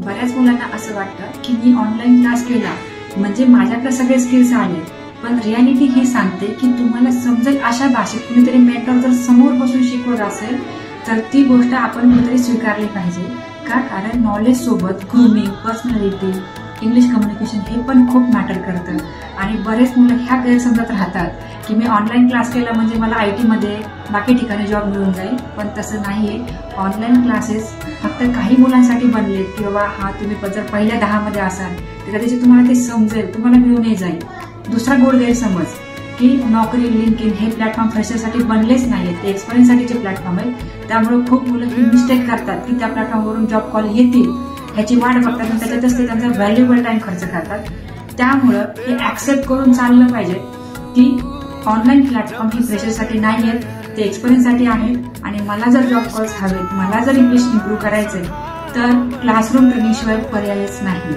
बऱ्याच मुलांना असं वाटतं की मी ऑनलाईन क्लास केला म्हणजे माझ्याकडे सगळे स्किल्स आले, पण रियालिटी ही सांगते की तुम्हाला समजेल अशा भाषेत कुणीतरी मेंटर जर समोर बसून शिकवत असेल तर ती गोष्ट आपण कुठेतरी स्वीकारली पाहिजे. का? कारण नॉलेज सोबत ग्रूमिंग, पर्सनॅलिटी, इंग्लिश कम्युनिकेशन हे पण खूप मॅटर करतं. आणि बरेच मुलं ह्या गैरसमजात राहतात की मी ऑनलाईन क्लास केला म्हणजे मला IT मध्ये बाकी ठिकाणी जॉब मिळून जाईल, पण तसं नाहीये. ऑनलाईन क्लासेस फक्त काही मुलांसाठी बनलेत की बाबा हा तुम्ही जर पहिल्या 10 मध्ये असाल तर कदाचित तुम्हाला ते समजेल, तुम्हाला मिळूनही जाईल. दुसरा गोड गैरसमज की नोकरी, लिंक्डइन हे प्लॅटफॉर्म फ्रेशरसाठी बनलेच नाहीत, ते एक्सपिरियन्ससाठीचे प्लॅटफॉर्म आहेत. त्यामुळे खूप मुलं ही मिस्टेक करतात की त्या प्लॅटफॉर्मवरून जॉब कॉल येतील ह्याची वाट बघतात आणि त्याच्यातच ते त्यांचा व्हॅल्युएबल टाइम खर्च करतात. त्यामुळं हे ऍक्सेप्ट करून चाललं पाहिजे की ऑनलाईन प्लॅटफॉर्म हे फ्रेशरसाठी नाही आहेत, ते एक्सपिरियन्ससाठी आहेत. आणि मला जर जॉब कॉल्स हवेत, मला जर इंग्लिश इम्प्रूव्ह करायचंय तर क्लासरूम ट्रेनिंगशिवाय पर्यायच नाही.